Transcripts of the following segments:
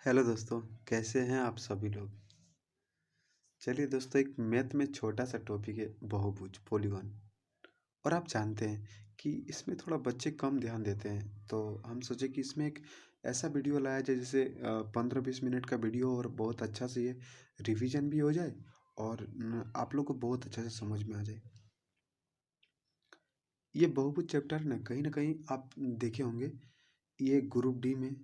Hello दोस्तों, कैसे हैं आप सभी लोग? चलिए दोस्तों, एक मैथ में छोटा सा टॉपिक है बहुभुज पॉलीगॉन। और आप जानते हैं कि इसमें थोड़ा बच्चे कम ध्यान देते हैं, तो हम सोचे कि इसमें एक ऐसा वीडियो लाया जाए जैसे 15-20 मिनट का वीडियो, और बहुत अच्छा से ये रिवीजन भी हो जाए और आप लोग को बहुत अच्छे से समझ में आ जाए। ये बहुभुज चैप्टर ना कहीं आप देखे होंगे। ये ग्रुप डी में,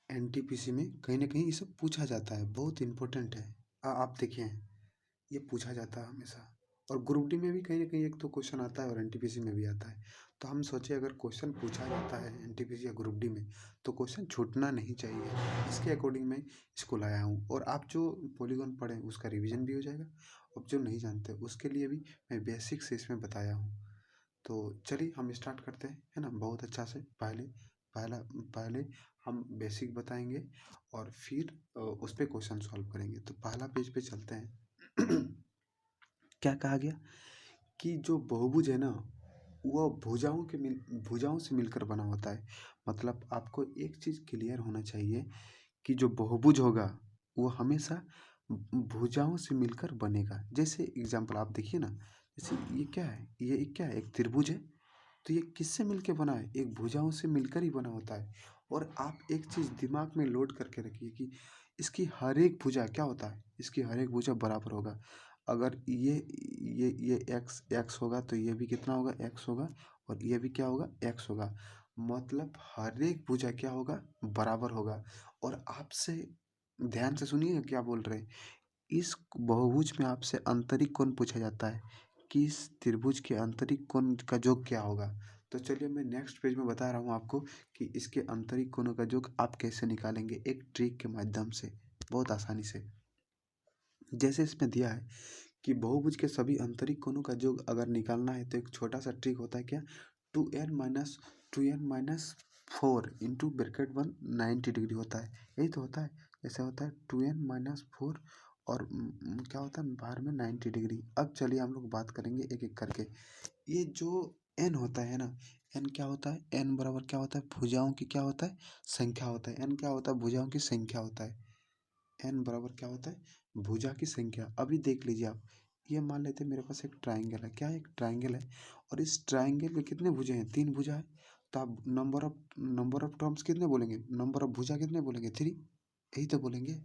एनटीपीसी में कहीं ना कहीं ये सब पूछा जाता है, बहुत इम्पोर्टेंट है। आप देखे हैं, ये पूछा जाता है हमेशा। और ग्रुप डी में भी कहीं ना कहीं एक तो क्वेश्चन आता है, और एनटीपीसी में भी आता है। तो हम सोचे अगर क्वेश्चन पूछा जाता है एनटीपीसी या ग्रुप डी में, तो क्वेश्चन छूटना नहीं चाहिए। इसके अकॉर्डिंग मैं इसको लाया हूँ, और आप जो पॉलीगॉन पढ़ें उसका रिवीजन भी हो जाएगा, और जो नहीं जानते उसके लिए भी मैं बेसिक से इसमें बताया हूँ। तो चलिए हम स्टार्ट करते हैं, है ना। बहुत अच्छा से पहला पहले हम बेसिक बताएंगे, और फिर उस पे क्वेश्चन सॉल्व करेंगे। तो पहला पेज पे चलते हैं। क्या कहा गया कि जो बहुभुज है ना, वह भुजाओं से मिलकर बना होता है। मतलब आपको एक चीज़ क्लियर होना चाहिए कि जो बहुभुज होगा वो हमेशा भुजाओं से मिलकर बनेगा। जैसे एग्जांपल आप देखिए ना, जैसे ये क्या है, ये एक क्या है, एक त्रिभुज है। तो ये किससे मिलकर बना है? एक भुजाओं से मिलकर ही बना होता है। और आप एक चीज़ दिमाग में लोड करके रखिए कि इसकी हर एक भुजा क्या होता है, इसकी हर एक भुजा बराबर होगा। अगर ये एक्स एक्स होगा, तो ये भी कितना होगा, एक्स होगा। और ये भी क्या होगा, एक्स होगा। मतलब हर एक भुजा क्या होगा, बराबर होगा। और आपसे ध्यान से सुनिए क्या बोल रहे हैं। इस बहुभुज में आपसे आंतरिक कोण पूछा जाता है कि इस त्रिभुज के आंतरिक कोण का योग क्या होगा। तो चलिए मैं नेक्स्ट पेज में बता रहा हूँ आपको कि इसके आंतरिक कोणों का योग आप कैसे निकालेंगे, एक ट्रिक के माध्यम से, बहुत आसानी से। जैसे इसमें दिया है कि बहुभुज के सभी आंतरिक कोणों का योग अगर निकालना है, तो एक छोटा सा ट्रिक होता है क्या, 2n - 4 इंटू ब्रैकेट 190 डिग्री होता है। यही तो होता है। जैसे होता है 2n - 4, और क्या होता है बाहर में 90 डिग्री। अब चलिए हम लोग बात करेंगे एक एक करके। ये जो n होता है ना, n क्या होता है, n बराबर क्या होता है, भुजाओं की क्या होता है, संख्या होता है। n क्या होता है, भुजाओं की संख्या होता है। n बराबर क्या होता है, भुजा की संख्या। अभी देख लीजिए आप, ये मान लेते हैं मेरे पास एक ट्राइंगल है। क्या है, एक ट्राइंगल है। और इस ट्राइंगल के कितने भुजा हैं, 3 भुजा है। तो आप नंबर ऑफ टर्म्स कितने बोलेंगे, नंबर ऑफ भुजा कितने बोलेंगे, 3। यही तो बोलेंगे।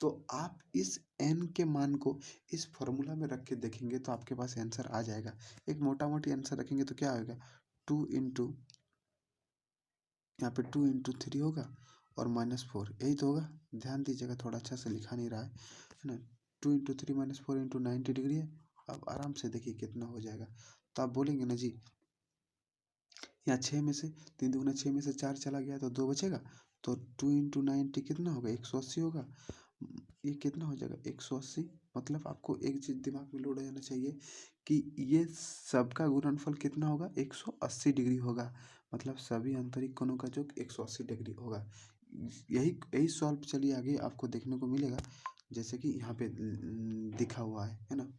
तो आप इस n के मान को इस फॉर्मूला में रख के देखेंगे, तो आपके पास आंसर आ जाएगा। एक मोटा मोटी आंसर रखेंगे तो क्या होगा, 2 यहाँ पे 2 × 3 होगा, और -4, यही तो होगा। ध्यान दीजिएगा, थोड़ा अच्छा से लिखा नहीं रहा है ना। 2 × 3 - 4 × 90 डिग्री है। अब आराम से देखिए कितना हो जाएगा। तो आप बोलेंगे ना जी, यहाँ 6 में से 3 × 2 = 6 में से 4 चला गया तो 2 बचेगा। तो 2 × 90 कितना होगा, 180 होगा। ये कितना हो जाएगा, 180। मतलब आपको एक चीज़ दिमाग में लोड हो जाना चाहिए कि ये सबका गुणनफल कितना होगा, 180 डिग्री होगा। मतलब सभी आंतरिक कोणों का योग 180 डिग्री होगा। यही यही सॉल्व चलिए आगे आपको देखने को मिलेगा, जैसे कि यहाँ पे दिखा हुआ है ना।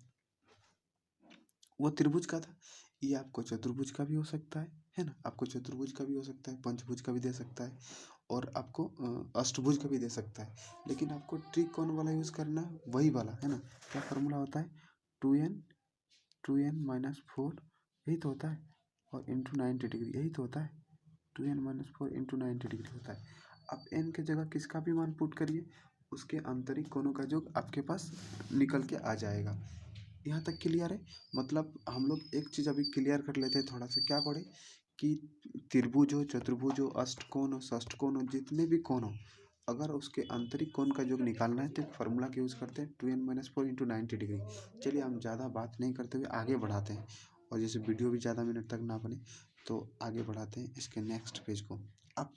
वो त्रिभुज का था, ये आपको चतुर्भुज का भी हो सकता है ना। आपको चतुर्भुज का भी हो सकता है, पंचभुज का भी दे सकता है, और आपको अष्टभुज का भी दे सकता है। लेकिन आपको ट्रिक कौन वाला यूज़ करना है, वही वाला, है ना। क्या फार्मूला होता है, 2n - 4, यही तो होता है, और इंटू 90 डिग्री, यही तो होता है। 2n - 4 इंटू 90 डिग्री होता है। अब n के जगह किसका भी मान पुट करिए, उसके आंतरिक कोणों का योग आपके पास निकल के आ जाएगा। यहाँ तक क्लियर है। मतलब हम लोग एक चीज़ अभी क्लियर कर लेते हैं थोड़ा सा। क्या पढ़े कि त्रिभुज हो, चतुर्भुज हो, अष्टकोण हो, षष्ठकोण हो, जितने भी कोण हो, अगर उसके आंतरिक कोण का योग निकालना है तो एक फार्मूला का यूज़ करते हैं, 2n - 4 इंटू 90 डिग्री। चलिए हम ज़्यादा बात नहीं करते हुए आगे बढ़ाते हैं, और जैसे वीडियो भी ज़्यादा मिनट तक ना बने, तो आगे बढ़ाते हैं इसके नेक्स्ट पेज को। आप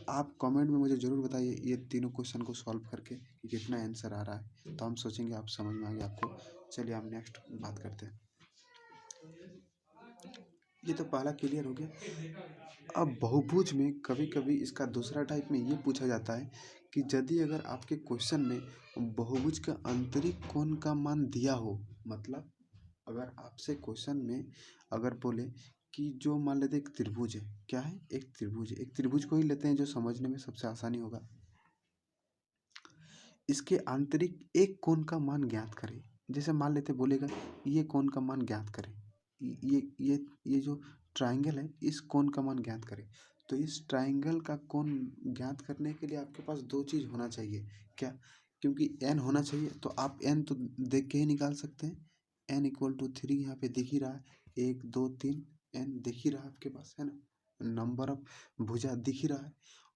आप कमेंट में मुझे ज़रूर बताइए ये तीनों क्वेश्चन को सॉल्व करके कि कितना आंसर आ रहा है, तो हम सोचेंगे आप समझ में आ गया आपको। चलिए हम नेक्स्ट बात करते हैं। ये तो पहला क्लियर हो गया। अब बहुभुज में कभी कभी इसका दूसरा टाइप में ये पूछा जाता है कि यदि अगर आपके क्वेश्चन में बहुभुज का आंतरिक कोण का मान दिया हो, मतलब अगर आपसे क्वेश्चन में अगर बोले कि जो मान लेते एक त्रिभुज है, क्या है, एक त्रिभुज है। एक त्रिभुज को ही लेते हैं जो समझने में सबसे आसानी होगा। इसके आंतरिक एक कोण का मान ज्ञात करें। जैसे मान लेते बोलेगा ये कोण का मान ज्ञात करें, ये जो ट्राइंगल है इस कोण का मान ज्ञात करें। तो इस ट्राइंगल का कोण ज्ञात करने के लिए आपके पास दो चीज़ होना चाहिए। क्या? क्योंकि n होना चाहिए, तो आप n तो देख के ही निकाल सकते हैं। n इक्वल टू 3 यहाँ पे दिख ही रहा है, 1 2 3 n दिख ही रहा है आपके पास, है ना। नंबर ऑफ भुजा दिख ही रहा है,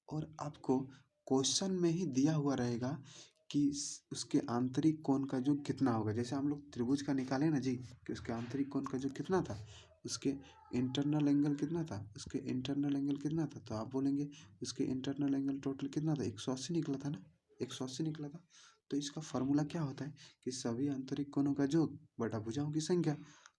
और आपको क्वेश्चन में ही दिया हुआ रहेगा कि उसके आंतरिक कोण का जो कितना होगा। जैसे हम लोग त्रिभुज का निकाले ना जी, कि उसके आंतरिक कोण का जो कितना था, उसके इंटरनल एंगल कितना था, उसके इंटरनल एंगल कितना था, तो आप बोलेंगे उसके इंटरनल एंगल टोटल कितना था, 180 निकला था ना, 180 निकला था। तो इसका फॉर्मूला क्या होता है कि सभी आंतरिक कोणों का योग बटा भुजाओं की संख्या।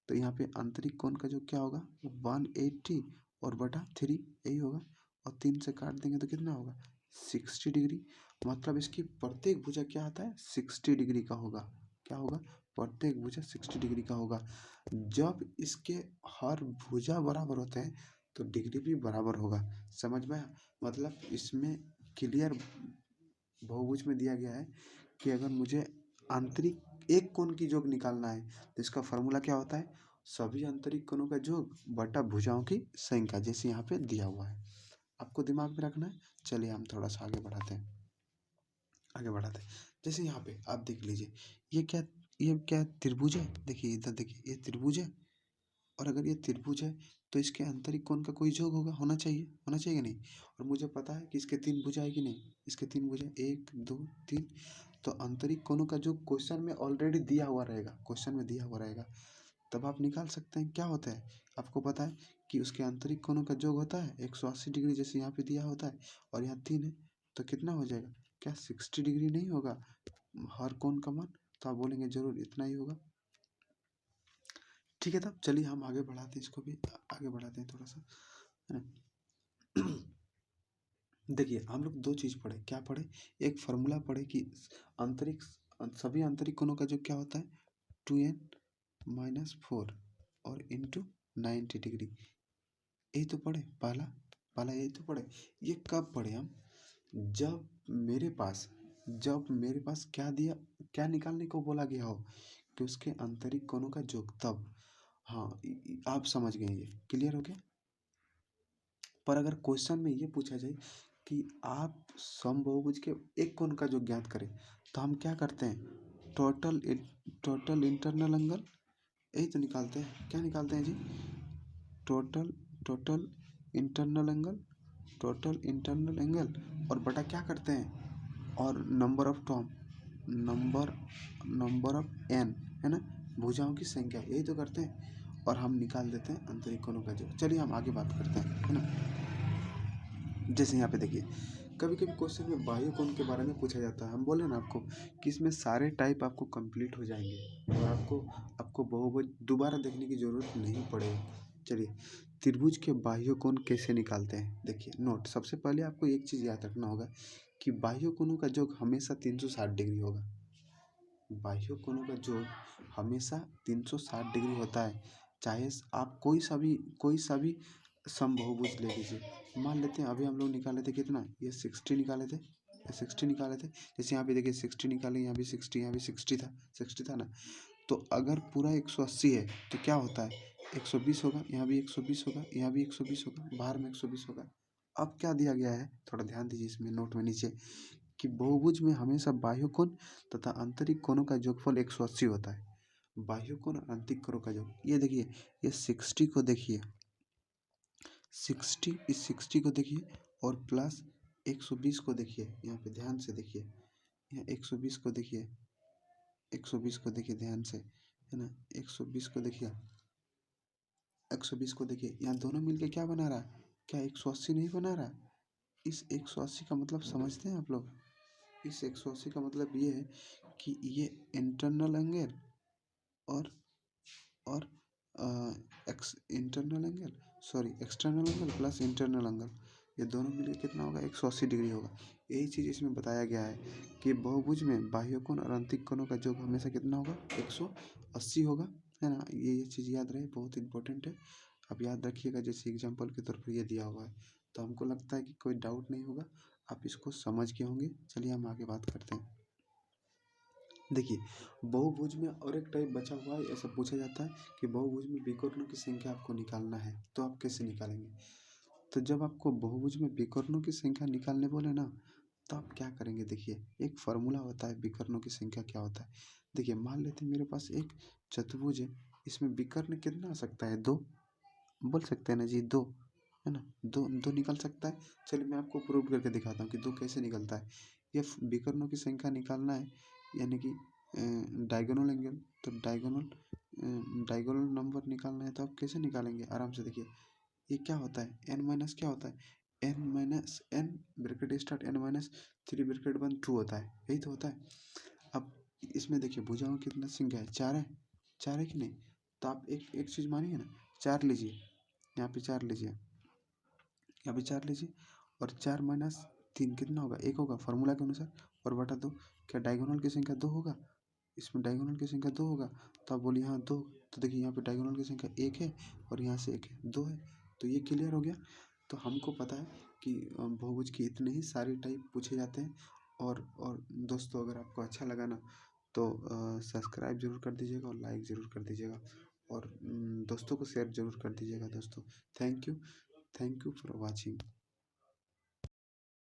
तो यहाँ पे आंतरिक कोण का योग क्या होगा, 180 और बटा 3 यही होगा, और 3 से काट देंगे तो कितना होगा, 60 डिग्री। मतलब इसकी प्रत्येक भुजा क्या आता है, 60 डिग्री का होगा। क्या होगा, प्रत्येक भुजा 60 डिग्री का होगा। जब इसके हर भुजा बराबर होते हैं तो डिग्री भी बराबर होगा। समझ में आया? मतलब इसमें क्लियर बहुभुज में दिया गया है कि अगर मुझे आंतरिक एक कोण की योग निकालना है तो इसका फॉर्मूला क्या होता है, सभी आंतरिक कोणों का योग बटा भुजाओं की संख्या, जैसे यहाँ पे दिया हुआ है। आपको दिमाग में रखना है। चलिए हम थोड़ा सा आगे बढ़ाते हैं, आगे बढ़ाते हैं। जैसे यहाँ पे आप देख लीजिए, ये क्या त्रिभुज है, देखिए इधर देखिए, ये त्रिभुज है, और अगर ये त्रिभुज है तो इसके आंतरिक कोण का कोई योग होगा, होना चाहिए कि नहीं। और मुझे पता है कि इसके 3 भुजा है कि नहीं, इसके 3 भुजा 1 2 3। तो आंतरिक कोणों का जो क्वेश्चन में ऑलरेडी दिया हुआ रहेगा, क्वेश्चन में दिया हुआ रहेगा, तब आप निकाल सकते हैं। क्या होता है, आपको पता है कि उसके आंतरिक कोणों का योग होता है 180 डिग्री, जैसे यहाँ पे दिया होता है, और यहाँ 3 है, तो कितना हो जाएगा, क्या 60 डिग्री नहीं होगा हर कोण का मान। तो आप बोलेंगे जरूर इतना ही होगा। ठीक है, तब चलिए हम आगे बढ़ाते हैं, इसको भी आगे बढ़ाते हैं थोड़ा सा, है ना। देखिए हम लोग दो चीज़ पढ़े, क्या पढ़े, एक फार्मूला पढ़े कि आंतरिक सभी आंतरिक कोणों का जो क्या होता है 2n-4 और इंटू 90 डिग्री, यही तो पढ़े, पहला पहला यही तो पढ़े। ये कब पढ़े हम, जब मेरे पास क्या दिया, क्या निकालने को बोला गया हो कि उसके आंतरिक कोणों का योग, तब हाँ आप समझ गए, ये क्लियर हो गया। पर अगर क्वेश्चन में ये पूछा जाए कि आप समबाहुभुज के एक कोण का जो ज्ञात करें, तो हम क्या करते हैं, टोटल इंटरनल एंगल, यही तो निकालते हैं। क्या निकालते हैं जी, टोटल इंटरनल एंगल, और बटा क्या करते हैं, और number of term, number of N, है ना, भुजाओं की संख्या, यही तो करते हैं, और हम निकाल देते हैं आंतरिक कोणों का जो। चलिए हम आगे बात करते हैं, है ना। जैसे यहाँ पे देखिए, कभी कभी क्वेश्चन में बाह्य कोण के बारे में पूछा जाता है। हम बोले ना आपको कि इसमें सारे टाइप आपको कंप्लीट हो जाएंगे, और आपको बहुभुज दोबारा देखने की जरूरत नहीं पड़ेगी। चलिए, त्रिभुज के बाह्य कोण कैसे निकालते हैं, देखिए नोट। सबसे पहले आपको एक चीज़ याद रखना होगा कि बाह्य कोणों का योग हमेशा 360 डिग्री होगा। बाह्य कोणों का योग हमेशा 360 डिग्री होता है, चाहे आप कोई सा भी समबाहुभुज ले लीजिए। मान लेते हैं अभी हम लोग निकाले थे कितना, ये 60 निकाले थे, जैसे यहाँ पे देखिए 60 निकाले, यहाँ भी 60, यहाँ भी 60 था ना। तो अगर पूरा 180 है तो क्या होता है, 120 होगा, यहाँ भी 120 होगा, यहाँ भी 120 होगा, बाहर में 120 होगा। अब क्या दिया गया है, थोड़ा ध्यान दीजिए इसमें नोट में नीचे, कि बहुभुज में हमेशा बाह्य कोण तथा आंतरिक कोणों का योगफल 180 होता है। बाह्य कोण और आंतरिक कोणों का योग, ये देखिए, ये 60 को देखिए, 60 को देखिए, और प्लस 120 को देखिए, यहाँ पे ध्यान से देखिए, यहाँ 120 को देखिए, 120 को देखिए ध्यान से, है ना, 120 को देखिए, 120 को देखिए, यहाँ दोनों मिलके क्या बना रहा है, क्या 180 नहीं बना रहा। इस 180 का मतलब समझते हैं आप लोग, इस 180 का मतलब ये है कि ये इंटरनल एंगल और और external angle plus internal angle, ये दोनों मिलकर कितना होगा, 180 डिग्री होगा। यही चीज़ इसमें बताया गया है कि बहुभुज में बाह्य कोण और आंतरिक कोणों का योग हमेशा कितना होगा, 180 होगा, है ना। ये चीज़ याद रहे, बहुत इंपॉर्टेंट है। आप याद रखिएगा, जैसे एग्जाम्पल के तौर पर ये दिया हुआ है, तो हमको लगता है कि कोई डाउट नहीं होगा, आप इसको समझ के होंगे। चलिए हम आगे बात करते हैं। देखिए, बहुभुज में और एक टाइप बचा हुआ है, ऐसा पूछा जाता है कि बहुभुज में विकर्णों की संख्या आपको निकालना है, तो आप कैसे निकालेंगे? तो जब आपको बहुभुज में विकर्णों की संख्या निकालने बोले ना, तो आप क्या करेंगे? देखिए, एक फ़ॉर्मूला होता है विकर्णों की संख्या क्या होता है। देखिए, मान लेते हैं मेरे पास एक चतुर्भुज है, इसमें विकर्ण कितना आ सकता है? 2 बोल सकते हैं ना जी, 2 है ना? 2 निकल सकता है। चलिए मैं आपको प्रूव करके दिखाता हूँ कि 2 कैसे निकलता है। ये विकर्णों की संख्या निकालना है, यानी कि डायगोनल एंगल, तो डायगोनल नंबर निकालना है, तो आप कैसे निकालेंगे? आराम से देखिए, ये क्या होता है? n माइनस क्या होता है? n minus n bracket start n minus 3 bracket बंद 2 होता है, यही तो होता है। अब इसमें देखिए भुजाओं की कितना संख्या है? 4 है, 4 है कि नहीं? तो आप एक एक चीज़ मानिए ना, 4 लीजिए, यहाँ पे 4 लीजिए, यहाँ पे 4 लीजिए, और 4 माइनस 3 कितना होगा? 1 होगा फार्मूला के अनुसार, और बटा 2। क्या डायगोनल की संख्या 2 होगा? इसमें डायगोनल की संख्या 2 होगा, तो आप बोलिए हाँ 2। तो देखिए यहाँ पे डायगोनल की संख्या 1 है, और यहाँ से 1 है, 2 है। तो ये क्लियर हो गया। तो हमको पता है कि बहुभुज की इतने ही सारे टाइप पूछे जाते हैं। और दोस्तों, अगर आपको अच्छा लगा ना, तो सब्सक्राइब ज़रूर कर दीजिएगा और लाइक ज़रूर कर दीजिएगा, और दोस्तों को शेयर ज़रूर कर दीजिएगा दोस्तों। Thank you for watching.